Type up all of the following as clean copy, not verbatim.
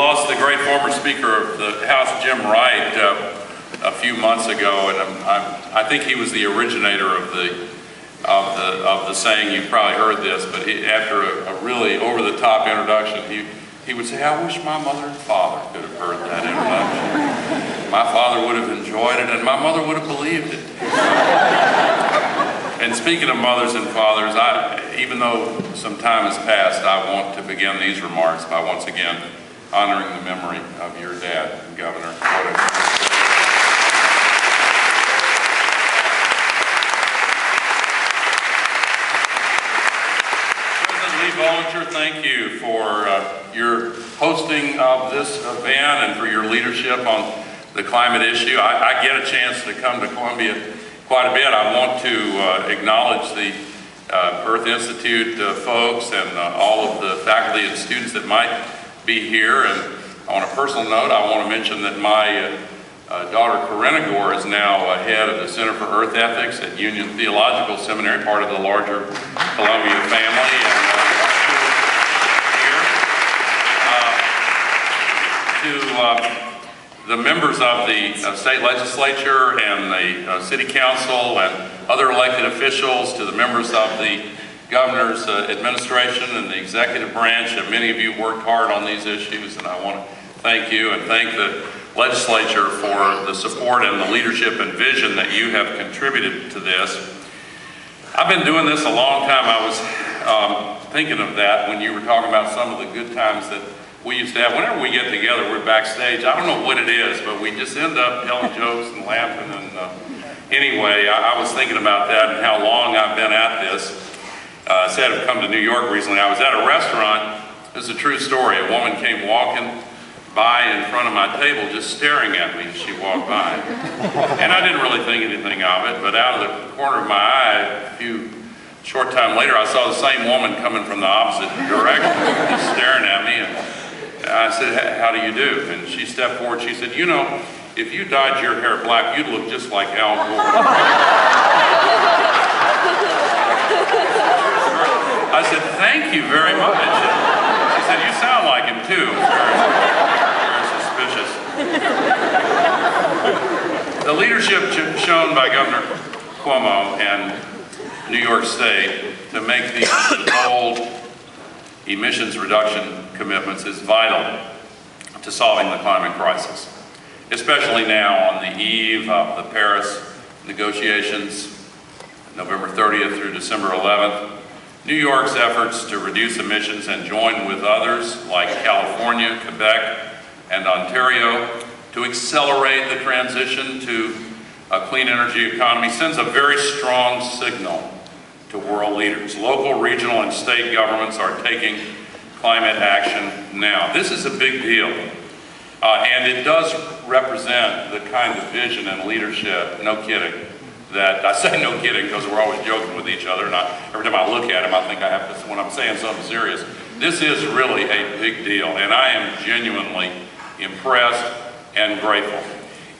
lost the great former Speaker of the House, Jim Wright, a few months ago, and I think he was the originator of the saying. You probably heard this, but after a really over-the-top introduction, he would say, "I wish my mother and father could have heard that introduction. My father would have enjoyed it, and my mother would have believed it." And speaking of mothers and fathers, even though some time has passed, I want to begin these remarks by once again honoring the memory of your dad, Governor. President Lee Bollinger, thank you for your hosting of this event and for your leadership on the climate issue. I get a chance to come to Columbia quite a bit. I want to acknowledge the Earth Institute folks and all of the faculty and students that might be here. And on a personal note, I want to mention that my daughter Corinna Gore is now head of the Center for Earth Ethics at Union Theological Seminary, part of the larger Columbia family. And to the members of the state legislature and the city council and other elected officials, to the members of the governor's administration and the executive branch, and many of you worked hard on these issues, and I want to thank you and thank the legislature for the support and the leadership and vision that you have contributed to this. I've been doing this a long time. I was thinking of that when you were talking about some of the good times that we used to have. Whenever we get together, we're backstage. I don't know what it is, but we just end up telling jokes and laughing. And anyway, I was thinking about that and how long I've been at this. I said I've come to New York recently. I was at a restaurant. This is a true story. A woman came walking by in front of my table, just staring at me as she walked by. And I didn't really think anything of it, but out of the corner of my eye, a short time later, I saw the same woman coming from the opposite direction, just staring at me. And I said, "How do you do?" And she stepped forward. She said, "You know, if you dyed your hair black, you'd look just like Al Gore." I said, "Thank you very much." She said, "You sound like him too." Very suspicious. The leadership shown by Governor Cuomo and New York State to make these bold emissions reduction commitments is vital to solving the climate crisis, especially now on the eve of the Paris negotiations, November 30th through December 11th. New York's efforts to reduce emissions and join with others like California, Quebec, and Ontario to accelerate the transition to a clean energy economy sends a very strong signal to world leaders. Local, regional, and state governments are taking climate action now. This is a big deal, and it does represent the kind of vision and leadership, no kidding, that I say no kidding because we're always joking with each other, and every time I look at him I think I have to, when I'm saying something serious, this is really a big deal, and I am genuinely impressed and grateful.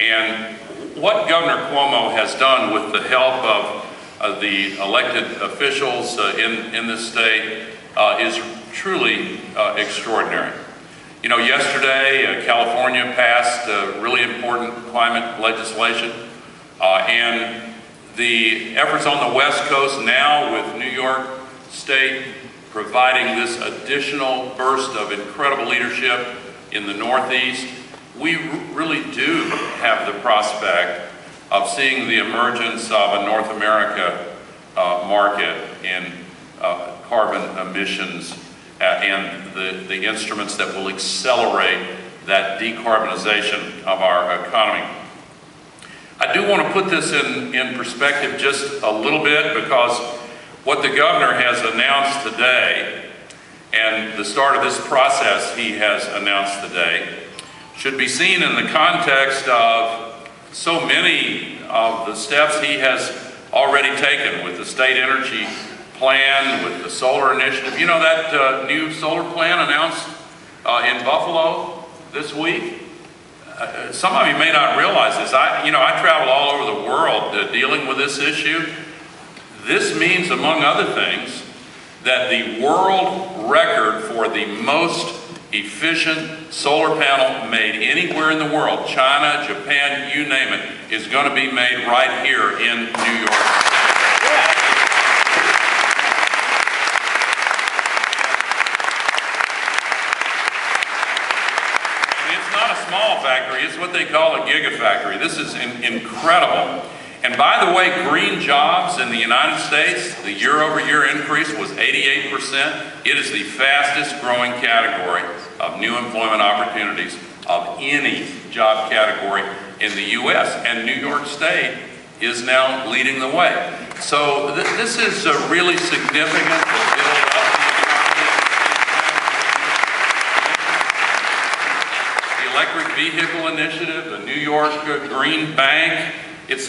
And what Governor Cuomo has done with the help of the elected officials in this state is truly extraordinary. You know, yesterday California passed really important climate legislation, and the efforts on the West Coast now with New York State providing this additional burst of incredible leadership in the Northeast, we really do have the prospect of seeing the emergence of a North America market in carbon emissions and the instruments that will accelerate that decarbonization of our economy. I do want to put this in perspective just a little bit, because what the governor has announced today and the start of this process he has announced today should be seen in the context of so many of the steps he has already taken with the state energy plan, with the solar initiative. You know that new solar plan announced in Buffalo this week? Some of you may not realize this. I travel all over the world dealing with this issue. This means, among other things, that the world record for the most efficient solar panel made anywhere in the world, China, Japan, you name it, is going to be made right here in New York. Small factory, it's what they call a gigafactory. This is incredible. And by the way, green jobs in the United States, the year-over-year increase was 88%. It is the fastest growing category of new employment opportunities of any job category in the U.S. And New York State is now leading the way. So this is really significant to build up electric vehicle initiative, the New York Green Bank. It's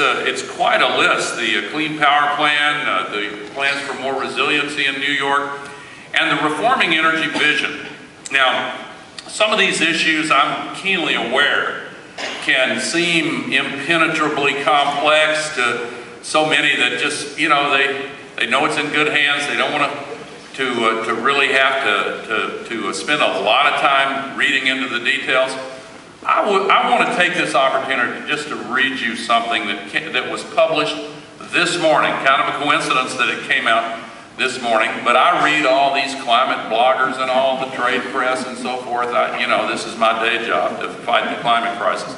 quite a list. The Clean Power Plan, the plans for more resiliency in New York, and the Reforming Energy Vision. Now, some of these issues, I'm keenly aware, can seem impenetrably complex to so many that just, you know, they know it's in good hands. They don't want to really have to spend a lot of time reading into the details. I want to take this opportunity just to read you something that was published this morning. Kind of a coincidence that it came out this morning, but I read all these climate bloggers and all the trade press and so forth. You know, this is my day job, to fight the climate crisis.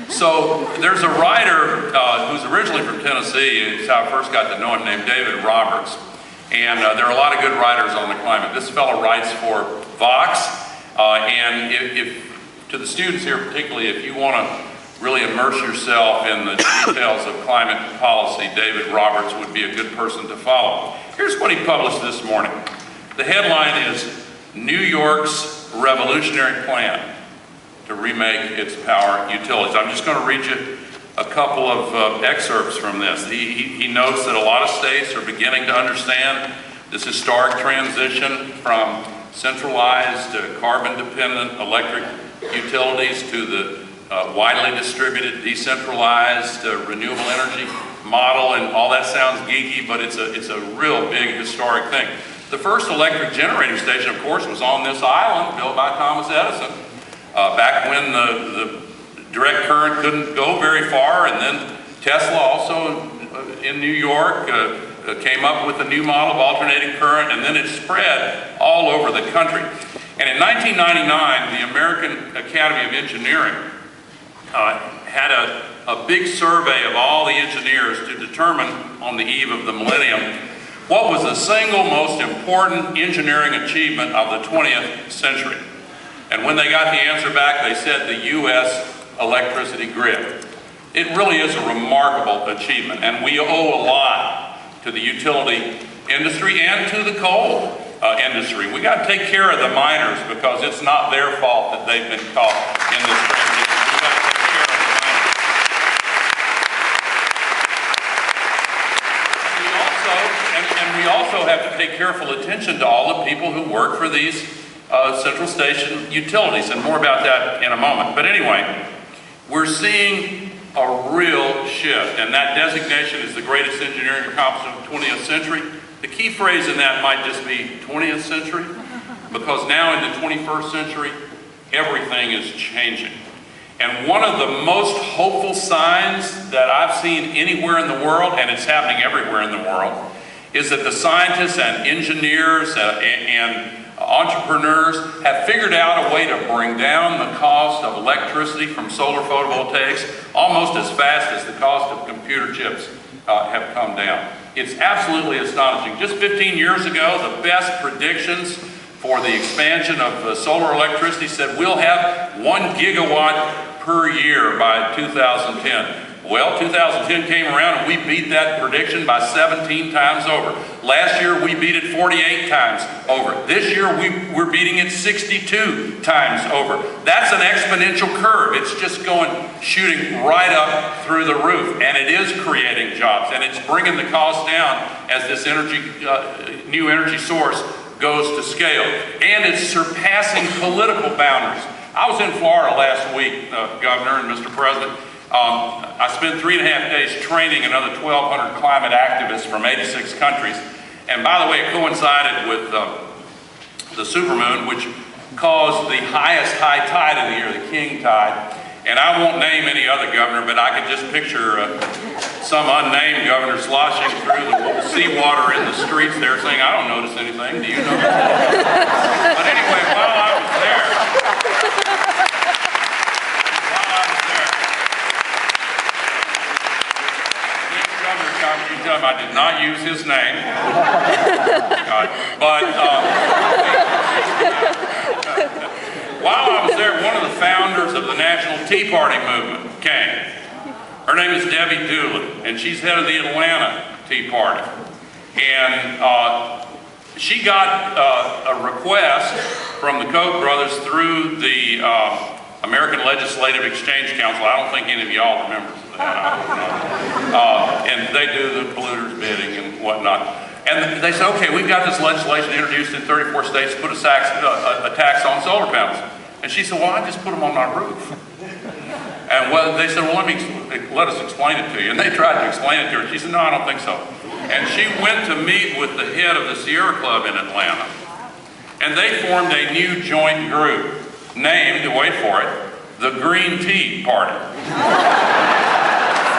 So there's a writer who's originally from Tennessee, it's how I first got to know him, named David Roberts. And there are a lot of good writers on the climate. This fellow writes for Vox, and if to the students here particularly, if you want to really immerse yourself in the details of climate policy, David Roberts would be a good person to follow. Here's what he published this morning. The headline is New York's Revolutionary Plan to Remake Its Power Utilities. I'm just going to read you a couple of excerpts from this. He notes that a lot of states are beginning to understand this historic transition from centralized, carbon-dependent electric utilities to the widely distributed, decentralized, renewable energy model, and all that sounds geeky, but it's a real big historic thing. The first electric generating station, of course, was on this island, built by Thomas Edison, back when the direct current couldn't go very far, and then Tesla also in New York came up with a new model of alternating current, and then it spread all over the country. And in 1999, the American Academy of Engineering had a big survey of all the engineers to determine, on the eve of the millennium, what was the single most important engineering achievement of the 20th century. And when they got the answer back, they said the U.S. electricity grid. It really is a remarkable achievement, and we owe a lot to the utility industry and to the coal industry. We got to take care of the miners, because it's not their fault that they've been caught in this transition. We also have to take careful attention to all the people who work for these central station utilities, and more about that in a moment. But anyway, we're seeing a real shift, and that designation is the greatest engineering accomplishment of the 20th century. The key phrase in that might just be 20th century, because now in the 21st century, everything is changing. And one of the most hopeful signs that I've seen anywhere in the world, and it's happening everywhere in the world, is that the scientists and engineers and entrepreneurs have figured out a way to bring down the cost of electricity from solar photovoltaics almost as fast as the cost of computer chips have come down. It's absolutely astonishing. Just 15 years ago, the best predictions for the expansion of solar electricity said we'll have 1 gigawatt per year by 2010. Well, 2010 came around and we beat that prediction by 17 times over. Last year we beat it 48 times over. This year we're beating it 62 times over. That's an exponential curve. It's just shooting right up through the roof, and it is creating jobs, and it's bringing the cost down as this new energy source goes to scale, and it's surpassing political boundaries. I was in Florida last week, Governor and Mr. President. I spent 3.5 days training another 1,200 climate activists from 86 countries. And by the way, it coincided with the supermoon, which caused the highest high tide of the year, the king tide. And I won't name any other governor, but I could just picture some unnamed governor sloshing through the seawater in the streets there saying, I don't notice anything, do you know? But anyway, while I was there, this governor comes, you tell him I did not use his name, but while I was there, one of the founders of the National Tea Party movement came. Her name is Debbie Dooley, and she's head of the Atlanta Tea Party. And she got a request from the Koch brothers through the American Legislative Exchange Council. I don't think any of y'all are members of that. And they do the polluters bidding and whatnot. And they said, okay, we've got this legislation introduced in 34 states to put a tax on solar panels. And she said, well, I just put them on my roof. And they said, well, let us explain it to you. And they tried to explain it to her. She said, no, I don't think so. And she went to meet with the head of the Sierra Club in Atlanta. And they formed a new joint group named, wait for it, the Green Tea Party.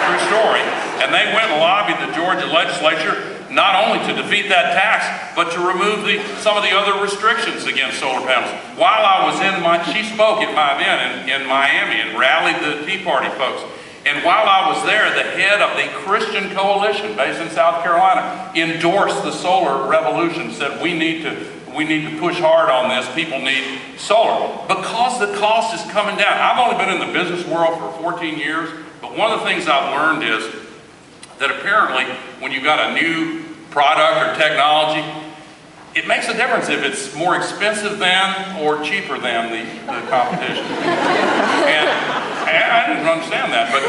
True story. And they went and lobbied the Georgia legislature not only to defeat that tax, but to remove some of the other restrictions against solar panels. While I was she spoke at my event in Miami and rallied the Tea Party folks. And while I was there, the head of the Christian Coalition based in South Carolina endorsed the solar revolution, said we need to push hard on this, people need solar. Because the cost is coming down. I've only been in the business world for 14 years, but one of the things I've learned is that apparently when you've got a new product or technology, it makes a difference if it's more expensive than or cheaper than the competition. And I didn't understand that, but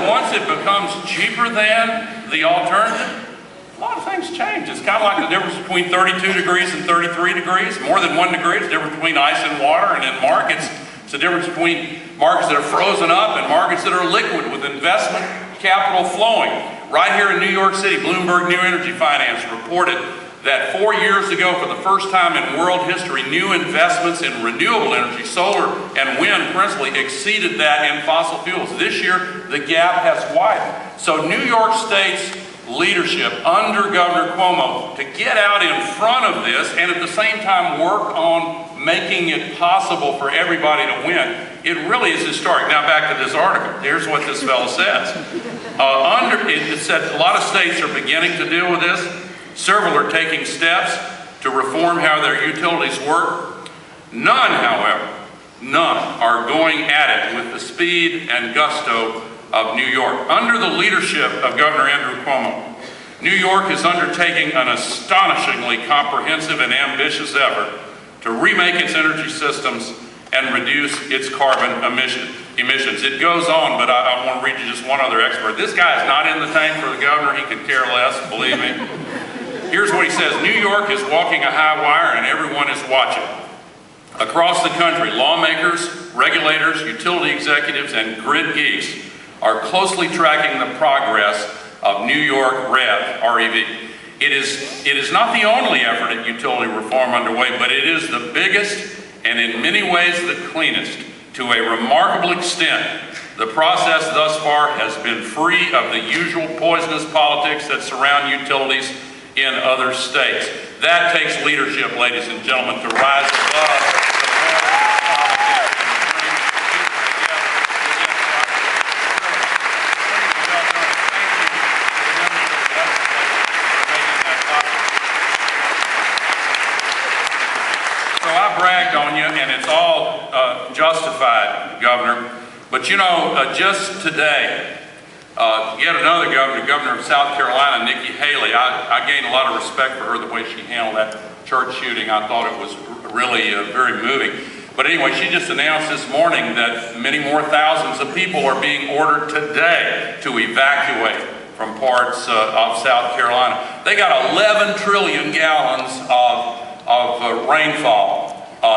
once it becomes cheaper than the alternative, a lot of things change. It's kind of like the difference between 32 degrees and 33 degrees. More than 1 degree, it's the difference between ice and water, and in markets, it's the difference between markets that are frozen up and markets that are liquid with investment capital flowing. Right here in New York City, Bloomberg New Energy Finance reported that 4 years ago, for the first time in world history, new investments in renewable energy, solar and wind principally, exceeded that in fossil fuels. This year, the gap has widened. So New York State's leadership under Governor Cuomo to get out in front of this and at the same time work on making it possible for everybody to win, it really is historic. Now back to this article. Here's what this fellow says. It said a lot of states are beginning to deal with this. Several are taking steps to reform how their utilities work. None, however, are going at it with the speed and gusto of New York. Under the leadership of Governor Andrew Cuomo, New York is undertaking an astonishingly comprehensive and ambitious effort to remake its energy systems and reduce its carbon emissions. It goes on, but I want to read you just one other expert. This guy is not in the tank for the governor. He could care less, believe me. Here's what he says. New York is walking a high wire and everyone is watching. Across the country, lawmakers, regulators, utility executives, and grid geeks are closely tracking the progress of New York REV. It is not the only effort at utility reform underway, but it is the biggest and in many ways the cleanest. To a remarkable extent, the process thus far has been free of the usual poisonous politics that surround utilities in other states. That takes leadership, ladies and gentlemen, to rise above bragged on you, and it's all justified, Governor. But you know, just today, yet another governor, Governor of South Carolina, Nikki Haley, I gained a lot of respect for her, the way she handled that church shooting. I thought it was really very moving. But anyway, she just announced this morning that many more thousands of people are being ordered today to evacuate from parts of South Carolina. They got 11 trillion gallons of rainfall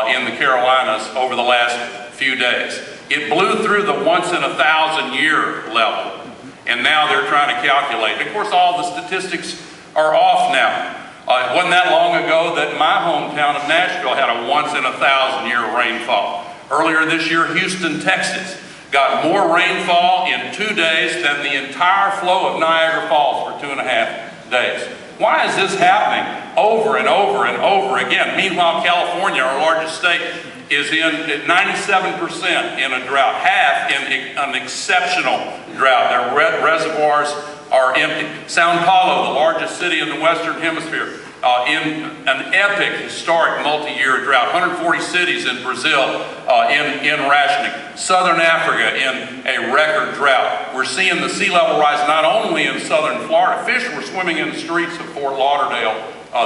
in the Carolinas over the last few days. It blew through the once-in-a-thousand-year level, and now they're trying to calculate. And of course, all the statistics are off now. It wasn't that long ago that my hometown of Nashville had a once-in-a-thousand-year rainfall. Earlier this year, Houston, Texas, got more rainfall in 2 days than the entire flow of Niagara Falls for 2.5 days. Why is this happening over and over and over again? Meanwhile, California, our largest state, is in 97% in a drought, half in an exceptional drought. Their reservoirs are empty. Sao Paulo, the largest city in the Western Hemisphere, in an epic, historic multi-year drought. 140 cities in Brazil in rationing. Southern Africa in a record drought. We're seeing the sea level rise not only in southern Florida. Fish were swimming in the streets of Fort Lauderdale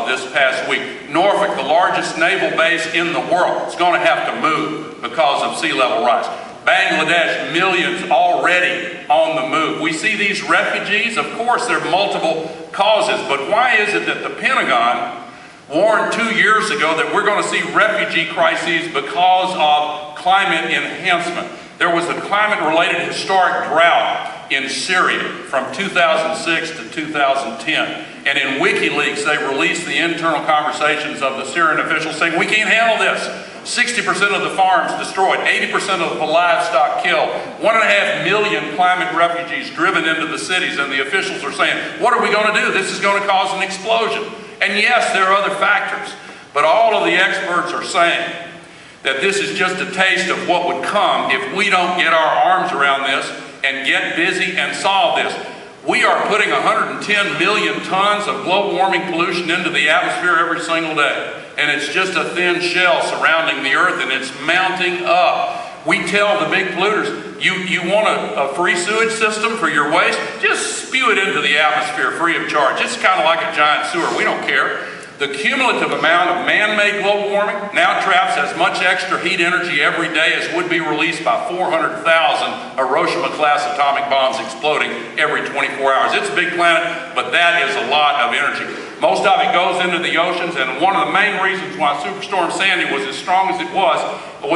this past week. Norfolk, the largest naval base in the world, is going to have to move because of sea level rise. Bangladesh, millions already on the move. We see these refugees. Of course, there are multiple causes, but why is it that the Pentagon warned 2 years ago that we're going to see refugee crises because of climate enhancement? There was a climate-related historic drought in Syria from 2006 to 2010. And in WikiLeaks, they released the internal conversations of the Syrian officials saying, we can't handle this. 60% of the farms destroyed, 80% of the livestock killed, 1.5 million climate refugees driven into the cities, and the officials are saying, what are we going to do? This is going to cause an explosion. And yes, there are other factors, but all of the experts are saying that this is just a taste of what would come if we don't get our arms around this and get busy and solve this. We are putting 110 million tons of global warming pollution into the atmosphere every single day. And it's just a thin shell surrounding the earth, and it's mounting up. We tell the big polluters, you want a free sewage system for your waste? Just spew it into the atmosphere free of charge. It's kind of like a giant sewer. We don't care. The cumulative amount of man-made global warming now traps as much extra heat energy every day as would be released by 400,000 Hiroshima-class atomic bombs exploding every 24 hours. It's a big planet, but that is a lot of energy. Most of it goes into the oceans, and one of the main reasons why Superstorm Sandy was as strong as it was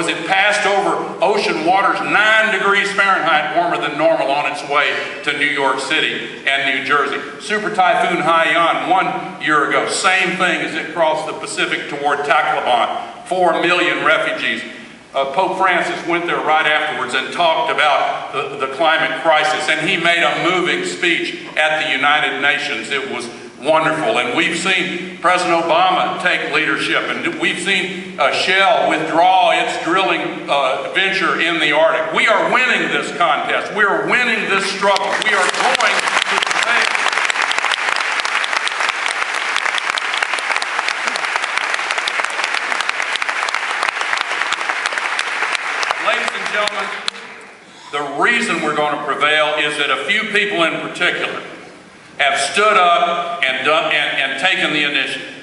it passed over ocean waters 9 degrees Fahrenheit warmer than normal on its way to New York City and New Jersey. Super Typhoon Haiyan 1 year ago, same thing as it crossed the Pacific toward Tacloban. 4 million refugees. Pope Francis went there right afterwards and talked about the climate crisis, and he made a moving speech at the United Nations. It was wonderful. And we've seen President Obama take leadership, and we've seen Shell withdraw its drilling venture in the Arctic. We are winning this contest. We are winning this struggle. We are going to prevail. Ladies and gentlemen, the reason we're going to prevail is that a few people in particular have stood up and taken the initiative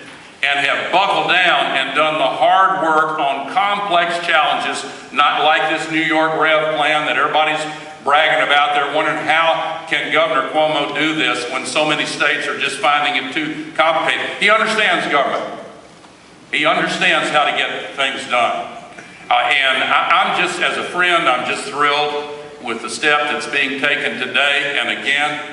and have buckled down and done the hard work on complex challenges, not like this New York REV plan that everybody's bragging about. They're wondering how can Governor Cuomo do this when so many states are just finding it too complicated. He understands government. He understands how to get things done. And I'm just, as a friend, I'm just thrilled with the step that's being taken today. And again,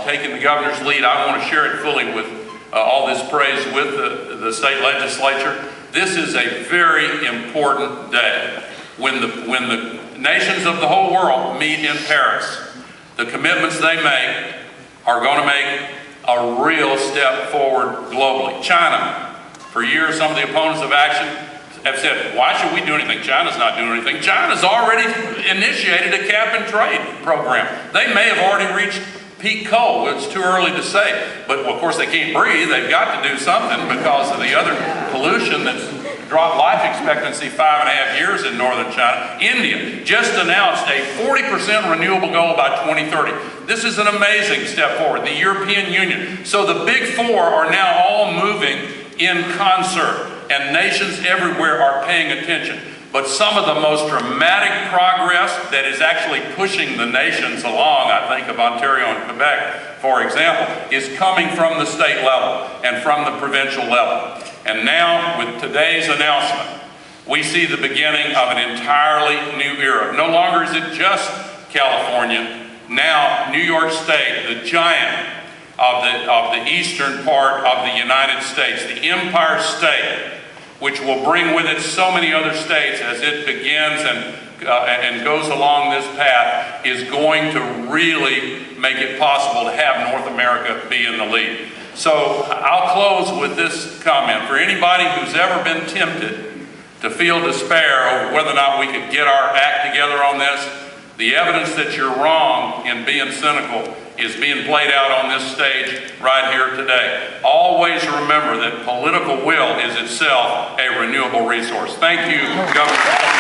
taking the governor's lead, I want to share it fully with all this praise with the state legislature. This is a very important day when the nations of the whole world meet in Paris. The commitments they make are going to make a real step forward globally. China, for years, some of the opponents of action have said, why should we do anything? China's not doing anything. China's already initiated a cap and trade program. They may have already reached peak coal. It's too early to say. But of course they can't breathe. They've got to do something because of the other pollution that's dropped life expectancy 5.5 years in northern China. India just announced a 40% renewable goal by 2030. This is an amazing step forward. The European Union. So the big four are now all moving in concert, and nations everywhere are paying attention. But some of the most dramatic progress that is actually pushing the nations along, I think of Ontario and Quebec, for example, is coming from the state level and from the provincial level. And now, with today's announcement, we see the beginning of an entirely new era. No longer is it just California. Now, New York State, the giant, of the eastern part of the United States, the Empire State, which will bring with it so many other states as it begins and goes along this path, is going to really make it possible to have North America be in the lead. So I'll close with this comment. For anybody who's ever been tempted to feel despair over whether or not we could get our act together on this, the evidence that you're wrong in being cynical is being played out on this stage right here today. Always remember that political will is itself a renewable resource. Thank you, Governor.